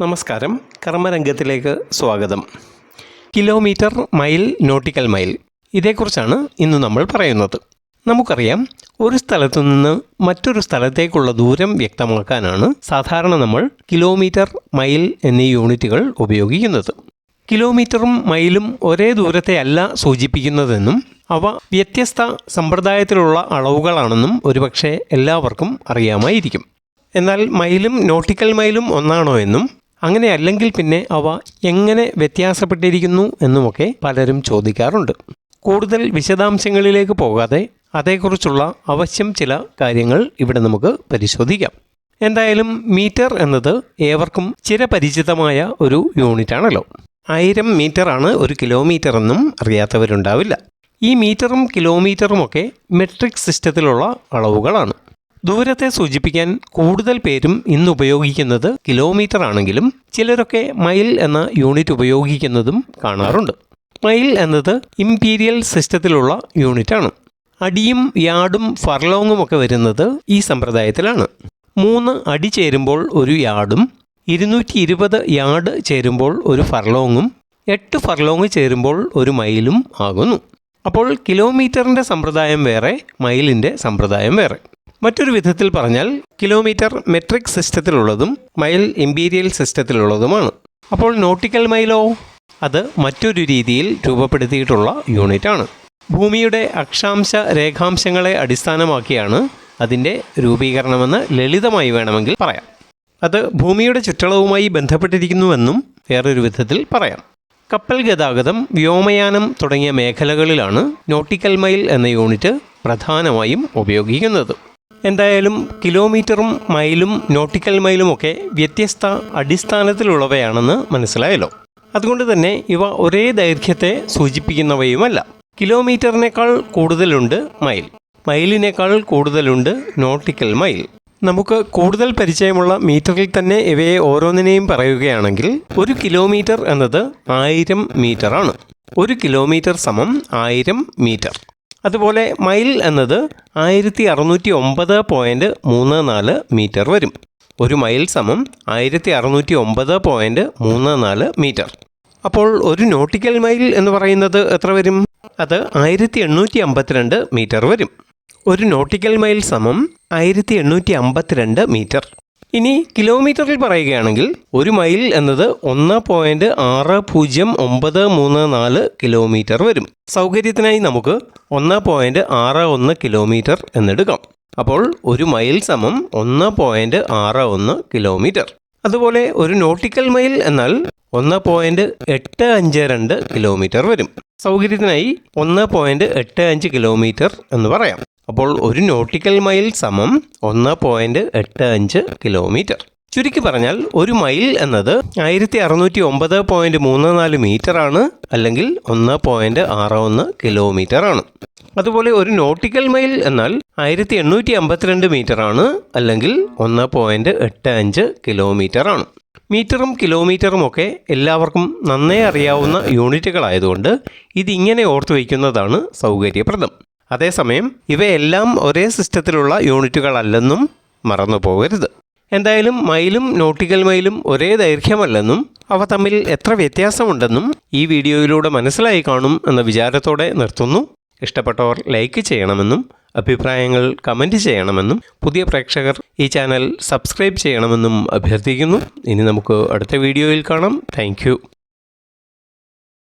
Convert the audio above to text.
നമസ്കാരം, കർമ്മരംഗത്തിലേക്ക് സ്വാഗതം. Kilometre, mile, nautical mile ഇതേക്കുറിച്ചാണ് ഇന്ന് നമ്മൾ പറയുന്നത്. നമുക്കറിയാം, ഒരു സ്ഥലത്തു നിന്ന് മറ്റൊരു സ്ഥലത്തേക്കുള്ള ദൂരം വ്യക്തമാക്കാനാണ് സാധാരണ നമ്മൾ കിലോമീറ്റർ, മൈൽ എന്നീ യൂണിറ്റുകൾ ഉപയോഗിക്കുന്നത്. കിലോമീറ്ററും മൈലും ഒരേ ദൂരത്തെ അല്ല സൂചിപ്പിക്കുന്നതെന്നും അവ വ്യത്യസ്ത സമ്പ്രദായത്തിലുള്ള അളവുകളാണെന്നും ഒരുപക്ഷെ എല്ലാവർക്കും അറിയാമായിരിക്കും. എന്നാൽ മൈലും നോട്ടിക്കൽ മൈലും ഒന്നാണോ എന്നും അങ്ങനെയല്ലെങ്കിൽ പിന്നെ അവ എങ്ങനെ വ്യത്യാസപ്പെട്ടിരിക്കുന്നു എന്നുമൊക്കെ പലരും ചോദിക്കാറുണ്ട്. കൂടുതൽ വിശദാംശങ്ങളിലേക്ക് പോകാതെ അതേക്കുറിച്ചുള്ള അവശ്യം ചില കാര്യങ്ങൾ ഇവിടെ നമുക്ക് പരിശോധിക്കാം. എന്തായാലും മീറ്റർ എന്നത് ഏവർക്കും ചിരപരിചിതമായ ഒരു യൂണിറ്റാണല്ലോ. 1000 മീറ്ററാണ് ഒരു കിലോമീറ്റർ എന്നും അറിയാത്തവരുണ്ടാവില്ല. ഈ മീറ്ററും കിലോമീറ്ററുമൊക്കെ മെട്രിക് സിസ്റ്റത്തിലുള്ള അളവുകളാണ്. ദൂരത്തെ സൂചിപ്പിക്കാൻ കൂടുതൽ പേരും ഇന്ന് ഉപയോഗിക്കുന്നത് കിലോമീറ്റർ ആണെങ്കിലും ചിലരൊക്കെ മൈൽ എന്ന യൂണിറ്റ് ഉപയോഗിക്കുന്നതും കാണാറുണ്ട്. മൈൽ എന്നത് ഇംപീരിയൽ സിസ്റ്റത്തിലുള്ള യൂണിറ്റാണ്. അടിയും യാർഡും ഫർലോങ്ങും ഒക്കെ വരുന്നത് ഈ സമ്പ്രദായത്തിലാണ്. 3 അടി ചേരുമ്പോൾ ഒരു യാർഡും 220 യാർഡ് ചേരുമ്പോൾ ഒരു ഫർലോങ്ങും 8 ഫർലോങ് ചേരുമ്പോൾ ഒരു മൈലും ആകുന്നു. അപ്പോൾ കിലോമീറ്ററിൻ്റെ സമ്പ്രദായം വേറെ, മൈലിൻ്റെ സമ്പ്രദായം വേറെ. മറ്റൊരു വിധത്തിൽ പറഞ്ഞാൽ കിലോമീറ്റർ മെട്രിക് സിസ്റ്റത്തിലുള്ളതും മൈൽ ഇംപീരിയൽ സിസ്റ്റത്തിലുള്ളതുമാണ്. അപ്പോൾ നോട്ടിക്കൽ മൈലോ? അത് മറ്റൊരു രീതിയിൽ രൂപപ്പെടുത്തിയിട്ടുള്ള യൂണിറ്റാണ്. ഭൂമിയുടെ അക്ഷാംശ രേഖാംശങ്ങളെ അടിസ്ഥാനമാക്കിയാണ് അതിൻ്റെ രൂപീകരണമെന്ന് ലളിതമായി വേണമെങ്കിൽ പറയാം. അത് ഭൂമിയുടെ ചുറ്റളവുമായി ബന്ധപ്പെട്ടിരിക്കുന്നുവെന്നും വേറൊരു വിധത്തിൽ പറയാം. കപ്പൽ ഗതാഗതം, വ്യോമയാനം തുടങ്ങിയ മേഖലകളിലാണ് നോട്ടിക്കൽ മൈൽ എന്ന യൂണിറ്റ് പ്രധാനമായും ഉപയോഗിക്കുന്നത്. എന്തായാലും കിലോമീറ്ററും മൈലും നോട്ടിക്കൽ മൈലുമൊക്കെ വ്യത്യസ്ത അടിസ്ഥാനത്തിലുള്ളവയാണെന്ന് മനസ്സിലായല്ലോ. അതുകൊണ്ട് തന്നെ ഇവ ഒരേ ദൈർഘ്യത്തെ സൂചിപ്പിക്കുന്നവയുമല്ല. കിലോമീറ്ററിനേക്കാൾ കൂടുതലുണ്ട് മൈൽ, മൈലിനേക്കാൾ കൂടുതലുണ്ട് നോട്ടിക്കൽ മൈൽ. നമുക്ക് കൂടുതൽ പരിചയമുള്ള മീറ്ററിൽ തന്നെ ഇവയെ ഓരോന്നിനെയും പറയുകയാണെങ്കിൽ, ഒരു കിലോമീറ്റർ എന്നത് 1000 മീറ്ററാണ്. ഒരു കിലോമീറ്റർ സമം 1000 മീറ്റർ. അതുപോലെ മൈൽ എന്നത് 1609.34 മീറ്റർ വരും. ഒരു മൈൽ സമം 1609.34 മീറ്റർ. അപ്പോൾ ഒരു നോട്ടിക്കൽ മൈൽ എന്ന് പറയുന്നത് എത്ര വരും? അത് 1852 മീറ്റർ വരും. ഒരു നോട്ടിക്കൽ മൈൽ സമം 1852 മീറ്റർ. ഇനി കിലോമീറ്ററിൽ പറയുകയാണെങ്കിൽ ഒരു മൈൽ എന്നത് 1.600934 കിലോമീറ്റർ വരും. സൗകര്യത്തിനായി നമുക്ക് 1.61 കിലോമീറ്റർ എന്നെടുക്കാം. അപ്പോൾ ഒരു മൈൽ സമം 1.61 കിലോമീറ്റർ. അതുപോലെ ഒരു നോട്ടിക്കൽ മൈൽ എന്നാൽ 1.852 കിലോമീറ്റർ വരും. സൗകര്യത്തിനായി 1.85 കിലോമീറ്റർ എന്ന് പറയാം. അപ്പോൾ ഒരു നോട്ടിക്കൽ മൈൽ സമം 1.85 കിലോമീറ്റർ. ചുരുക്കി പറഞ്ഞാൽ ഒരു മൈൽ എന്നത് 1609.34 മീറ്ററാണ്, അല്ലെങ്കിൽ 1.61 കിലോമീറ്റർ ആണ്. അതുപോലെ ഒരു നോട്ടിക്കൽ മൈൽ എന്നാൽ 1852 മീറ്ററാണ്, അല്ലെങ്കിൽ 1.85 കിലോമീറ്റർ ആണ്. മീറ്ററും കിലോമീറ്ററും ഒക്കെ എല്ലാവർക്കും നന്നേ അറിയാവുന്ന യൂണിറ്റുകളായതുകൊണ്ട് ഇതിങ്ങനെ ഓർത്തു വയ്ക്കുന്നതാണ് സൗകര്യപ്രദം. അതേസമയം ഇവയെല്ലാം ഒരേ സിസ്റ്റത്തിലുള്ള യൂണിറ്റുകളല്ലെന്നും മറന്നു പോകരുത്. എന്തായാലും മൈലും നോട്ടിക്കൽ മൈലും ഒരേ ദൈർഘ്യമല്ലെന്നും അവ തമ്മിൽ എത്ര വ്യത്യാസമുണ്ടെന്നും ഈ വീഡിയോയിലൂടെ മനസ്സിലായി കാണും എന്ന വിചാരത്തോടെ നിർത്തുന്നു. ഇഷ്ടപ്പെട്ടവർ ലൈക്ക് ചെയ്യണമെന്നും അഭിപ്രായങ്ങൾ കമൻറ്റ് ചെയ്യണമെന്നും പുതിയ പ്രേക്ഷകർ ഈ ചാനൽ സബ്സ്ക്രൈബ് ചെയ്യണമെന്നും അഭ്യർത്ഥിക്കുന്നു. ഇനി നമുക്ക് അടുത്ത വീഡിയോയിൽ കാണാം. Thank you.